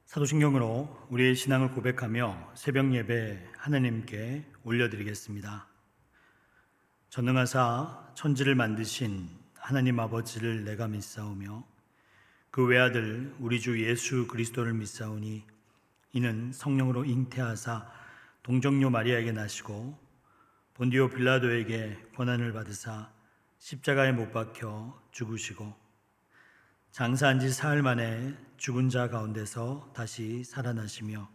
사도신경으로 우리의 신앙을 고백하며 새벽 예배 하나님께 올려드리겠습니다. 전능하사 천지를 만드신 하나님 아버지를 내가 믿사오며 그 외아들 우리 주 예수 그리스도를 믿사오니 이는 성령으로 잉태하사 동정녀 마리아에게 나시고 본디오 빌라도에게 고난을 받으사 십자가에 못 박혀 죽으시고 장사한 지 사흘 만에 죽은 자 가운데서 다시 살아나시며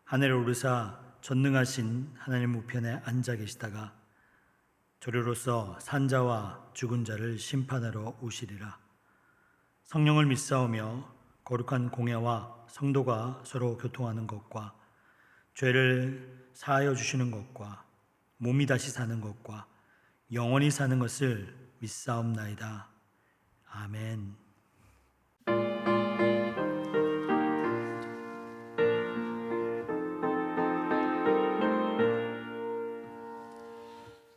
하늘에 오르사 전능하신 하나님 우편에 앉아 계시다가 조류로서 산자와 죽은 자를 심판하러 오시리라. 성령을 믿사오며 거룩한 공예와 성도가 서로 교통하는 것과 죄를 사하여 주시는 것과 몸이 다시 사는 것과 영원히 사는 것을 믿사옵나이다. 아멘.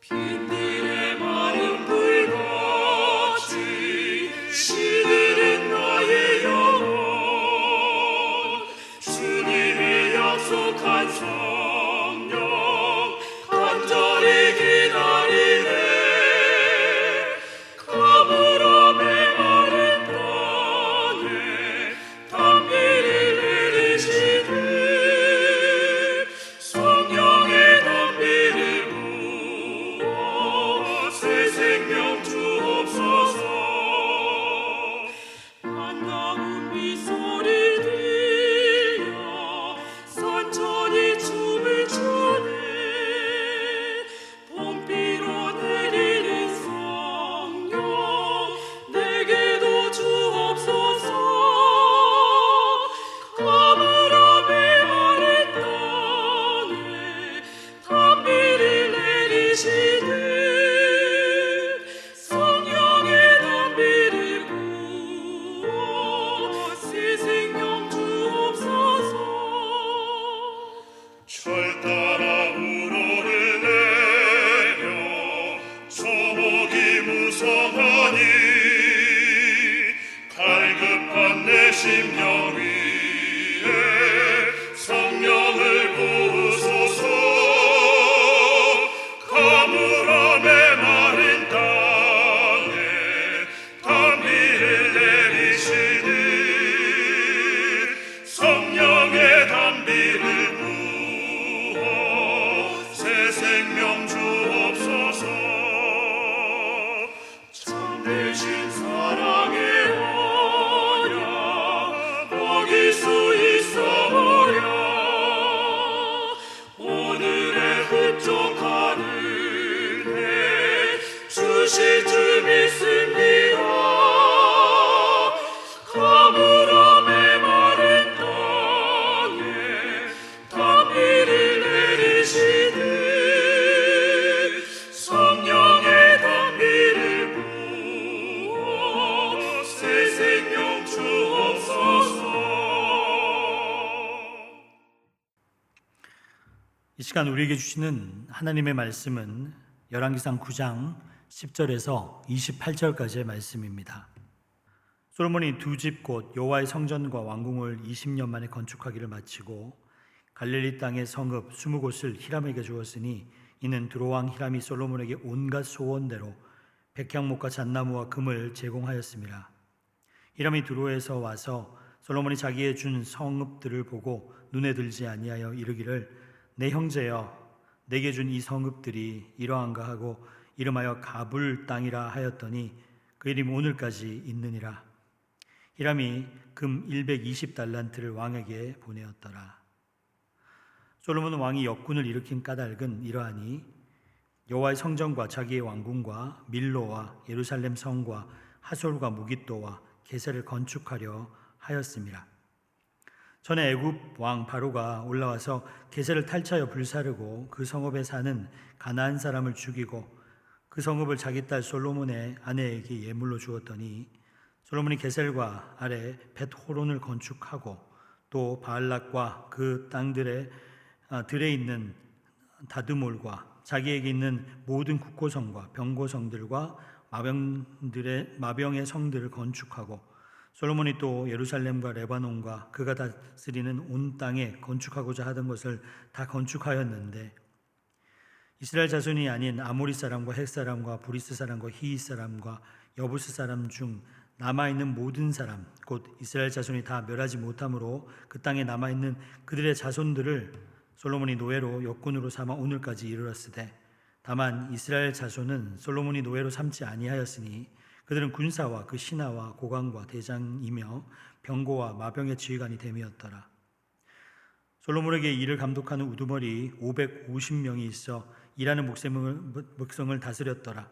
빈들의 마른 불같이 시들은 나의 영혼, 주님이 약속한 성령 간절히 기다리네. 가물어 메마른 땅에 단비를 내리시네. 성령의 단비를 새 생명 주옵소서. 반가운 미소리 들려 산천이 춤을 추네. 봄비로 내리는 성령 내게도 주옵소서. 가물어 메마른 땅에 단비를 내리시네. 성령의 단비를 부어 새 생명 주옵소서. 철 따라 우러를 내려 소복이 무성하니 갈급한 내 심령 위에 성령을 부으소서. 가물어 메마른 땅에 단비를 내리시니 성령의 단비를 부어 새 생명 주옵소서. 참되신 사랑의 언약 어길 수 있어버려. 오늘의 흡족하는 주실 줄 믿습니다. 가물어 메마른 땅에 단비를 내리시니 성령의 단비를 부어 새 생명 주옵소서. 이 시간 우리에게 주시는 하나님의 말씀은 열왕기상 9장 10절에서 28절까지의 말씀입니다. 솔로몬이 두 집 곧 여호와의 성전과 왕궁을 20년 만에 건축하기를 마치고 갈릴리 땅의 성읍 20곳을 히람에게 주었으니 이는 두로왕 히람이 솔로몬에게 온갖 소원대로 백향목과 잣나무와 금을 제공하였습니다. 히람이 두로에서 와서 솔로몬이 자기에 준 성읍들을 보고 눈에 들지 아니하여 이르기를 내 형제여 내게 준 이 성읍들이 이러한가 하고 이름하여 가불 땅이라 하였더니 그 이름이 오늘까지 있느니라. 히람이 금 120달란트를 왕에게 보내었더라. 솔로몬 왕이 역군을 일으킨 까닭은 이러하니 여호와의 성전과 자기의 왕궁과 밀로와 예루살렘 성과 하솔과 무깃도와 게셀을 건축하려 하였습니다. 전에 애굽 왕 바로가 올라와서 게셀을 탈취하여 불사르고 그 성읍에 사는 가나안 사람을 죽이고 그 성읍을 자기 딸 솔로몬의 아내에게 예물로 주었더니 솔로몬이 게셀과 아래 벳호론을 건축하고 또 바알락과 그 땅들에 들에 있는 다드몰과 자기에게 있는 모든 국고성과 병고성들과 마병의 성들을 건축하고 솔로몬이 또 예루살렘과 레바논과 그가 다스리는 온 땅에 건축하고자 하던 것을 다 건축하였는데 이스라엘 자손이 아닌 아모리 사람과 헷 사람과 브리스 사람과 히윗 사람과 여부스 사람 중 남아있는 모든 사람 곧 이스라엘 자손이 다 멸하지 못함으로 그 땅에 남아있는 그들의 자손들을 솔로몬이 노예로 역군으로 삼아 오늘까지 이르렀으되 다만 이스라엘 자손은 솔로몬이 노예로 삼지 아니하였으니 그들은 군사와 그 신하와 고관과 대장이며 병고와 마병의 지휘관이 됨이었더라. 솔로몬에게 일을 감독하는 우두머리 550명이 있어 일하는 목성을 다스렸더라.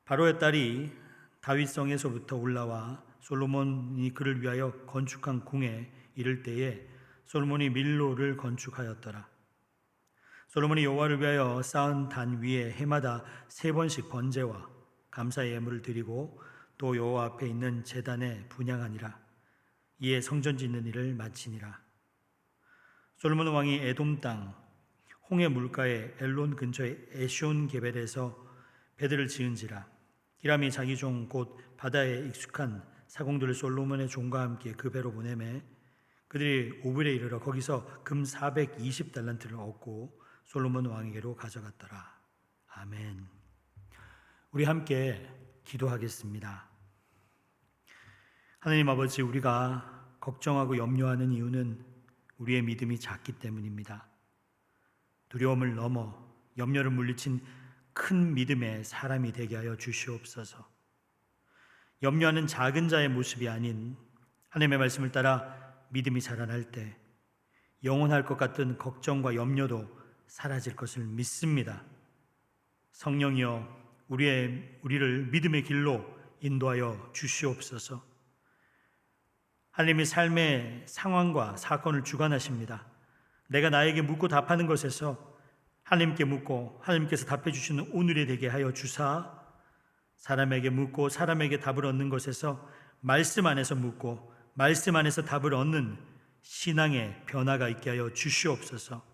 바로의 딸이 다윗성에서부터 올라와 솔로몬이 그를 위하여 건축한 궁에 이를 때에 솔로몬이 밀로를 건축하였더라. 솔로몬이 여호와를 위하여 쌓은 단 위에 해마다 3번씩 번제와 감사의 예물을 드리고 또 여호와 앞에 있는 제단에 분향하니라. 이에 성전 짓는 일을 마치니라. 솔로몬 왕이 에돔 땅 홍해 물가의 엘론 근처의 에시온 게벨에서 배들을 지은지라. 히람이 자기 종 곧 바다에 익숙한 사공들을 솔로몬의 종과 함께 그 배로 보내매 그들이 오빌에 이르러 거기서 금 420달란트를 얻고 솔로몬 왕에게로 가져갔더라. 아멘. 우리 함께 기도하겠습니다. 하나님 아버지, 우리가 걱정하고 염려하는 이유는 우리의 믿음이 작기 때문입니다. 두려움을 넘어 염려를 물리친 큰 믿음의 사람이 되게 하여 주시옵소서. 염려하는 작은 자의 모습이 아닌 하나님의 말씀을 따라 믿음이 자라날 때 영원할 것 같은 걱정과 염려도 사라질 것을 믿습니다. 성령이여 우리를 믿음의 길로 인도하여 주시옵소서. 하나님이 삶의 상황과 사건을 주관하십니다. 내가 나에게 묻고 답하는 것에서 하나님께 묻고 하나님께서 답해 주시는 오늘이 되게 하여 주사, 사람에게 묻고 사람에게 답을 얻는 것에서 말씀 안에서 묻고 말씀 안에서 답을 얻는 신앙의 변화가 있게 하여 주시옵소서.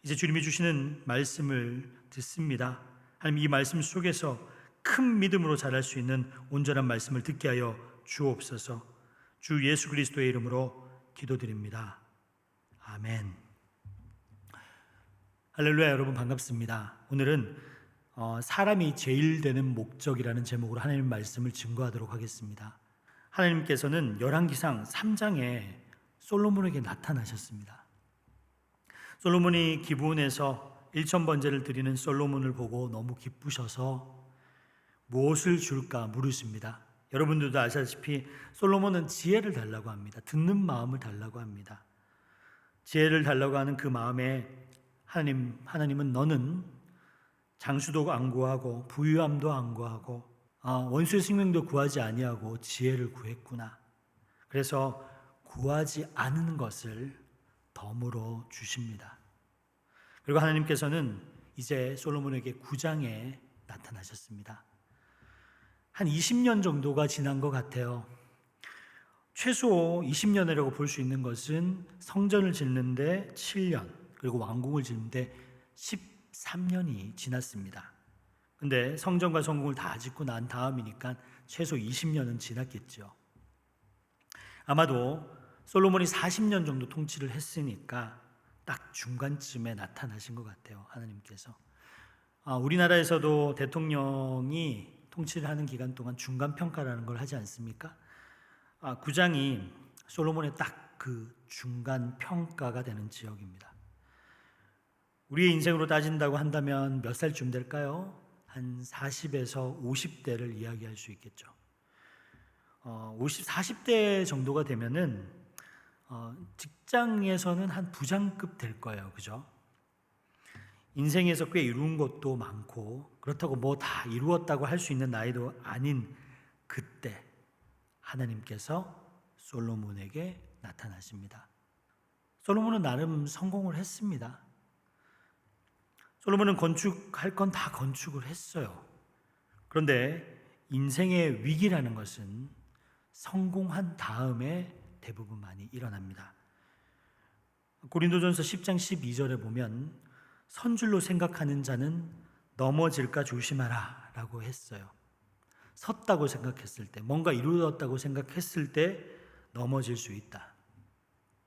이제 주님이 주시는 말씀을 듣습니다. 하나님, 이 말씀 속에서 큰 믿음으로 자랄 수 있는 온전한 말씀을 듣게 하여 주옵소서. 주 예수 그리스도의 이름으로 기도드립니다. 아멘. 할렐루야. 여러분 반갑습니다. 오늘은 사람이 제일 되는 목적이라는 제목으로 하나님의 말씀을 증거하도록 하겠습니다. 하나님께서는 열왕기상 3장에 솔로몬에게 나타나셨습니다. 솔로몬이 기브온에서 1000번제를 드리는 솔로몬을 보고 너무 기쁘셔서 무엇을 줄까 물으십니다. 여러분들도 아시다시피 솔로몬은 지혜를 달라고 합니다. 듣는 마음을 달라고 합니다. 지혜를 달라고 하는 그 마음에 하나님은 너는 장수도 안 구하고 부유함도 안 구하고 원수의 생명도 구하지 아니하고 지혜를 구했구나. 그래서 구하지 않은 것을 덤으로 주십니다. 그리고 하나님께서는 이제 솔로몬에게 9장에 나타나셨습니다. 한 20년 정도가 지난 것 같아요. 최소 20년이라고 볼 수 있는 것은 성전을 짓는데 7년, 그리고 왕궁을 짓는데 13년이 지났습니다. 근데 성전과 성궁을 다 짓고 난 다음이니까 최소 20년은 지났겠죠. 아마도 솔로몬이 40년 정도 통치를 했으니까 딱 중간쯤에 나타나신 것 같아요, 하나님께서. 우리나라에서도 대통령이 통치를 하는 기간 동안 중간평가라는 걸 하지 않습니까? 9장이 솔로몬의 딱 그 중간평가가 되는 지역입니다. 우리의 인생으로 따진다고 한다면 몇 살쯤 될까요? 한 40에서 50대를 이야기할 수 있겠죠. 40대 정도가 되면은 직장에서는 한 부장급 될 거예요. 그죠? 인생에서 꽤 이룬 것도 많고 그렇다고 뭐 다 이루었다고 할 수 있는 나이도 아닌 그때 하나님께서 솔로몬에게 나타나십니다. 솔로몬은 나름 성공을 했습니다. 솔로몬은 건축할 건 다 건축을 했어요. 그런데 인생의 위기라는 것은 성공한 다음에 대부분 많이 일어납니다. 고린도전서 10장 12절에 보면 선줄로 생각하는 자는 넘어질까 조심하라 라고 했어요. 섰다고 생각했을 때, 뭔가 이루었다고 생각했을 때 넘어질 수 있다.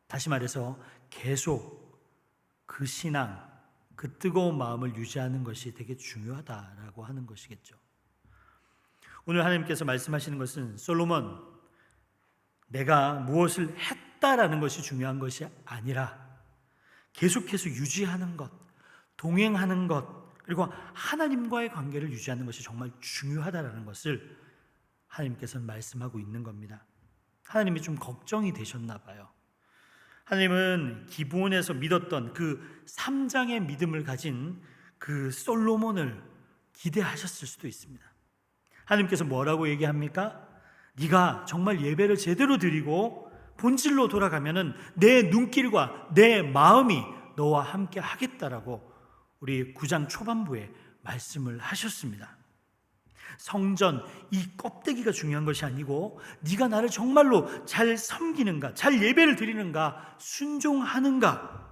다시 말해서 계속 그 신앙, 그 뜨거운 마음을 유지하는 것이 되게 중요하다라고 하는 것이겠죠. 오늘 하나님께서 말씀하시는 것은 솔로몬, 내가 무엇을 했다라는 것이 중요한 것이 아니라 계속해서 유지하는 것, 동행하는 것, 그리고 하나님과의 관계를 유지하는 것이 정말 중요하다라는 것을 하나님께서는 말씀하고 있는 겁니다. 하나님이 좀 걱정이 되셨나 봐요. 하나님은 기브온에서 믿었던 그 3장의 믿음을 가진 그 솔로몬을 기대하셨을 수도 있습니다. 하나님께서 뭐라고 얘기합니까? 네가 정말 예배를 제대로 드리고 본질로 돌아가면은 내 눈길과 내 마음이 너와 함께 하겠다라고 우리 9장 초반부에 말씀을 하셨습니다. 성전, 이 껍데기가 중요한 것이 아니고 네가 나를 정말로 잘 섬기는가, 잘 예배를 드리는가, 순종하는가,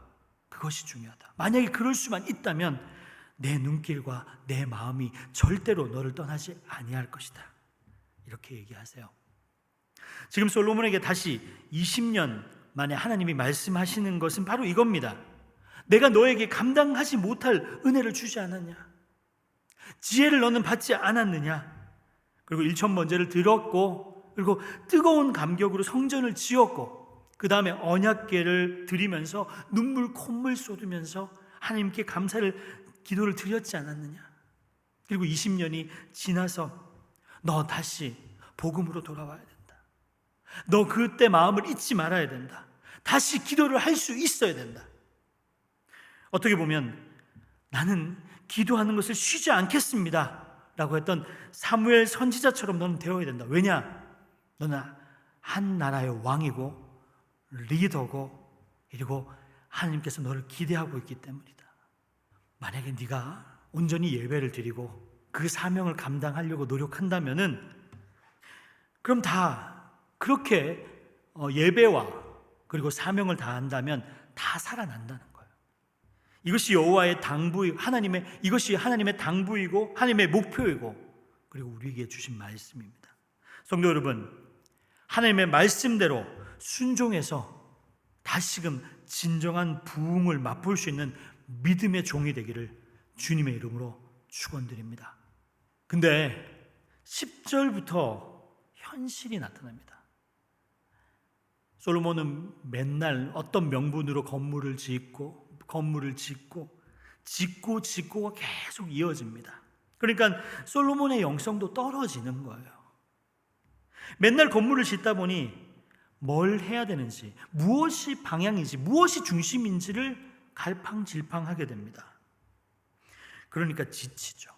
그것이 중요하다. 만약에 그럴 수만 있다면 내 눈길과 내 마음이 절대로 너를 떠나지 아니할 것이다. 이렇게 얘기하세요. 지금 솔로몬에게 다시 20년 만에 하나님이 말씀하시는 것은 바로 이겁니다. 내가 너에게 감당하지 못할 은혜를 주지 않았냐? 지혜를 너는 받지 않았느냐? 그리고 1,000번제를 드렸고, 그리고 뜨거운 감격으로 성전을 지었고, 그 다음에 언약궤를 드리면서 눈물 콧물 쏟으면서 하나님께 감사를 기도를 드렸지 않았느냐? 그리고 20년이 지나서 너 다시 복음으로 돌아와야 된다. 너 그때 마음을 잊지 말아야 된다. 다시 기도를 할 수 있어야 된다. 어떻게 보면 나는 기도하는 것을 쉬지 않겠습니다 라고 했던 사무엘 선지자처럼 너는 되어야 된다. 왜냐? 너는 한 나라의 왕이고 리더고, 그리고 하나님께서 너를 기대하고 있기 때문이다. 만약에 네가 온전히 예배를 드리고 그 사명을 감당하려고 노력한다면은 그럼 다 그렇게 예배와 그리고 사명을 다한다면 다 살아난다는 거예요. 이것이 여호와의 당부, 이것이 하나님의 당부이고 하나님의 목표이고, 그리고 우리에게 주신 말씀입니다. 성도 여러분, 하나님의 말씀대로 순종해서 다시금 진정한 부흥을 맛볼 수 있는 믿음의 종이 되기를 주님의 이름으로 축원드립니다. 근데 10절부터 현실이 나타납니다. 솔로몬은 맨날 어떤 명분으로 건물을 짓고가 계속 이어집니다. 그러니까 솔로몬의 영성도 떨어지는 거예요. 맨날 건물을 짓다 보니 뭘 해야 되는지, 무엇이 방향인지, 무엇이 중심인지를 갈팡질팡하게 됩니다. 그러니까 지치죠.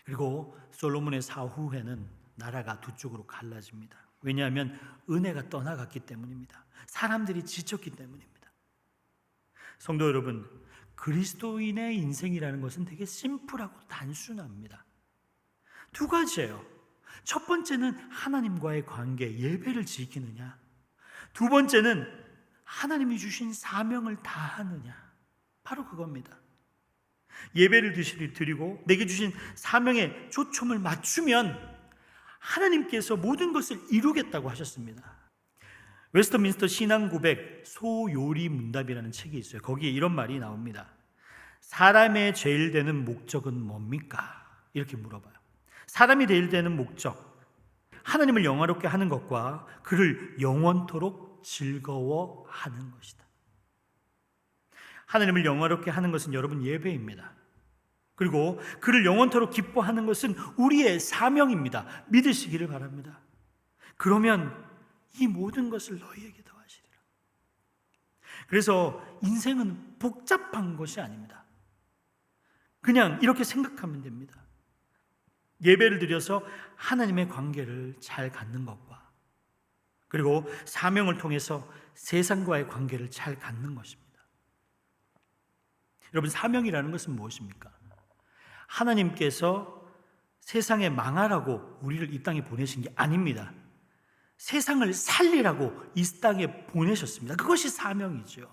그리고 솔로몬의 사후에는 나라가 두 쪽으로 갈라집니다. 왜냐하면 은혜가 떠나갔기 때문입니다. 사람들이 지쳤기 때문입니다. 성도 여러분, 그리스도인의 인생이라는 것은 되게 심플하고 단순합니다. 두 가지예요. 첫 번째는 하나님과의 관계, 예배를 지키느냐. 두 번째는 하나님이 주신 사명을 다하느냐. 바로 그겁니다. 예배를 드리고 내게 주신 사명에 초점을 맞추면 하나님께서 모든 것을 이루겠다고 하셨습니다. 웨스터민스터 신앙고백 소요리 문답이라는 책이 있어요. 거기에 이런 말이 나옵니다. 사람의 제일 되는 목적은 뭡니까? 이렇게 물어봐요. 사람이 제일 되는 목적, 하나님을 영화롭게 하는 것과 그를 영원토록 즐거워하는 것이다. 하나님을 영화롭게 하는 것은 여러분 예배입니다. 그리고 그를 영원토록 기뻐하는 것은 우리의 사명입니다. 믿으시기를 바랍니다. 그러면 이 모든 것을 너희에게 더하시리라. 그래서 인생은 복잡한 것이 아닙니다. 그냥 이렇게 생각하면 됩니다. 예배를 드려서 하나님의 관계를 잘 갖는 것과, 그리고 사명을 통해서 세상과의 관계를 잘 갖는 것입니다. 여러분, 사명이라는 것은 무엇입니까? 하나님께서 세상에 망하라고 우리를 이 땅에 보내신 게 아닙니다. 세상을 살리라고 이 땅에 보내셨습니다. 그것이 사명이죠.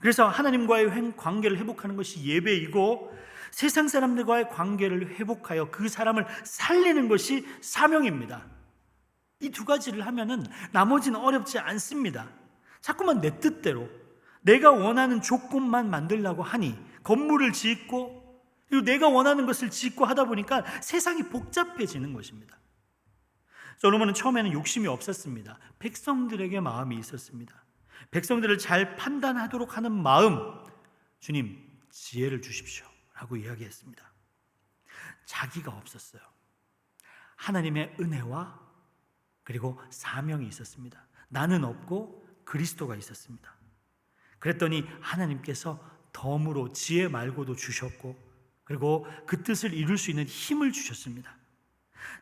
그래서 하나님과의 관계를 회복하는 것이 예배이고, 세상 사람들과의 관계를 회복하여 그 사람을 살리는 것이 사명입니다. 이 두 가지를 하면은 나머지는 어렵지 않습니다. 자꾸만 내 뜻대로 내가 원하는 조건만 만들려고 하니 건물을 짓고 그리고 내가 원하는 것을 짓고 하다 보니까 세상이 복잡해지는 것입니다. 솔로몬은 처음에는 욕심이 없었습니다. 백성들에게 마음이 있었습니다. 백성들을 잘 판단하도록 하는 마음, 주님 지혜를 주십시오 라고 이야기했습니다. 자기가 없었어요. 하나님의 은혜와 그리고 사명이 있었습니다. 나는 없고 그리스도가 있었습니다. 그랬더니 하나님께서 덤으로 지혜 말고도 주셨고 그리고 그 뜻을 이룰 수 있는 힘을 주셨습니다.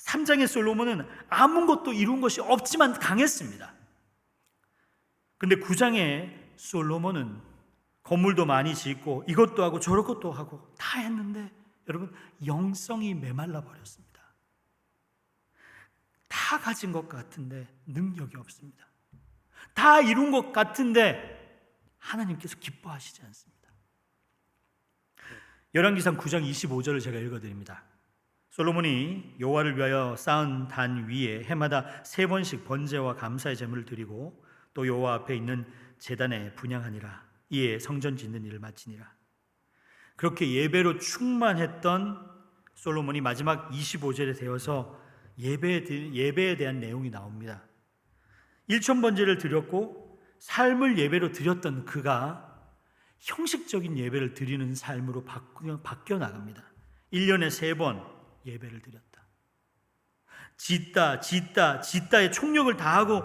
3장의 솔로몬은 아무것도 이룬 것이 없지만 강했습니다. 그런데 9장의 솔로몬은 건물도 많이 짓고 이것도 하고 저것도 하고 다 했는데 여러분 영성이 메말라 버렸습니다. 다 가진 것 같은데 능력이 없습니다. 다 이룬 것 같은데 하나님께서 기뻐하시지 않습니다. 열왕기상 9장 25절을 제가 읽어드립니다. 솔로몬이 여호와를 위하여 쌓은 단 위에 해마다 3번씩 번제와 감사의 제물을 드리고 또 여호와 앞에 있는 제단에 분향하니라. 이에 성전 짓는 일을 마치니라. 그렇게 예배로 충만했던 솔로몬이 마지막 25절에 되어서 예배에 대한 내용이 나옵니다. 1,000번제를 드렸고 삶을 예배로 드렸던 그가 형식적인 예배를 드리는 삶으로 바뀌어 나갑니다. 1년에 3번 예배를 드렸다. 짓다의 총력을 다하고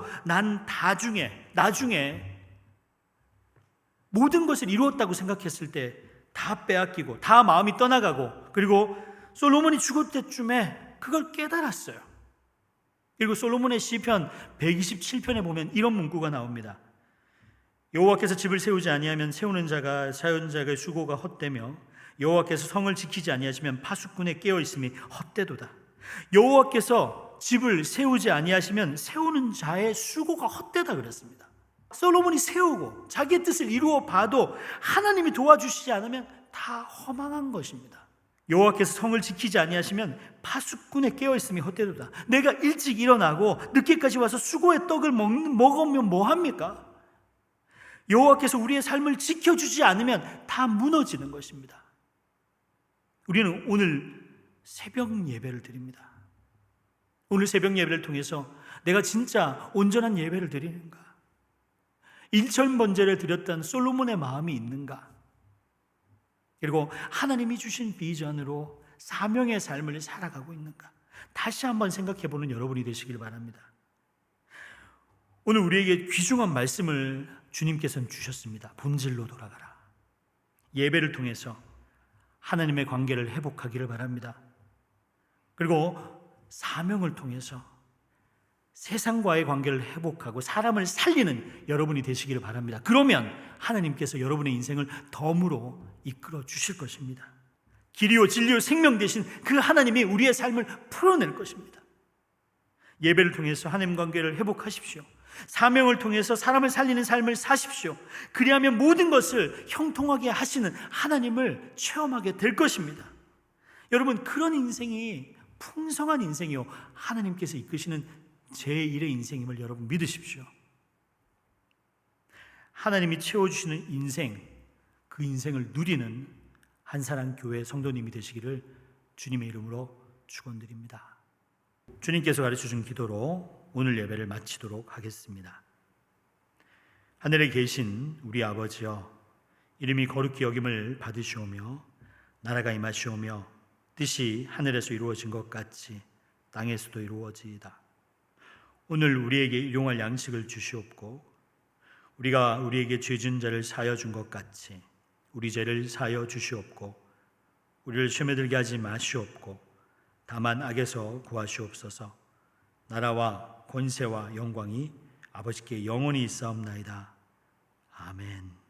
나중에 모든 것을 이루었다고 생각했을 때 다 빼앗기고 다 마음이 떠나가고 그리고 솔로몬이 죽을 때쯤에 그걸 깨달았어요. 그리고 솔로몬의 시편 127편에 보면 이런 문구가 나옵니다. 여호와께서 집을 세우지 아니하면 세우는 자가 수고가 헛되며 여호와께서 성을 지키지 아니하시면 파수꾼에 깨어 있음이 헛되도다. 여호와께서 집을 세우지 아니하시면 세우는 자의 수고가 헛되다 그랬습니다. 솔로몬이 세우고 자기의 뜻을 이루어 봐도 하나님이 도와주시지 않으면 다 허망한 것입니다. 여호와께서 성을 지키지 아니하시면 파수꾼에 깨어 있음이 헛되도다. 내가 일찍 일어나고 늦게까지 와서 수고의 떡을 먹으면 뭐합니까? 여호와께서 우리의 삶을 지켜주지 않으면 다 무너지는 것입니다. 우리는 오늘 새벽 예배를 드립니다. 오늘 새벽 예배를 통해서 내가 진짜 온전한 예배를 드리는가? 1,000번제를 드렸던 솔로몬의 마음이 있는가? 그리고 하나님이 주신 비전으로 사명의 삶을 살아가고 있는가? 다시 한번 생각해보는 여러분이 되시길 바랍니다. 오늘 우리에게 귀중한 말씀을 주님께서는 주셨습니다. 본질로 돌아가라. 예배를 통해서 하나님의 관계를 회복하기를 바랍니다. 그리고 사명을 통해서 세상과의 관계를 회복하고 사람을 살리는 여러분이 되시기를 바랍니다. 그러면 하나님께서 여러분의 인생을 덤으로 이끌어 주실 것입니다. 길이요 진리요 생명 되신 그 하나님이 우리의 삶을 풀어낼 것입니다. 예배를 통해서 하나님 관계를 회복하십시오. 사명을 통해서 사람을 살리는 삶을 사십시오. 그리하면 모든 것을 형통하게 하시는 하나님을 체험하게 될 것입니다. 여러분 그런 인생이 풍성한 인생이요 하나님께서 이끄시는 제1의 인생임을 여러분 믿으십시오. 하나님이 채워주시는 인생, 그 인생을 누리는 한사랑교회 성도님이 되시기를 주님의 이름으로 축원드립니다. 주님께서 가르쳐준 기도로 오늘 예배를 마치도록 하겠습니다. 하늘에 계신 우리 아버지여, 이름이 거룩히 여김을 받으시오며 나라가 임하시오며 뜻이 하늘에서 이루어진 것 같이 땅에서도 이루어지이다. 오늘 우리에게 일용할 양식을 주시옵고 우리가 우리에게 죄진 자를 사하여 준 것 같이 우리 죄를 사하여 주시옵고 우리를 시험에 들게 하지 마시옵고 다만 악에서 구하시옵소서. 나라와 권세와 영광이 아버지께 영원히 있사옵나이다. 아멘.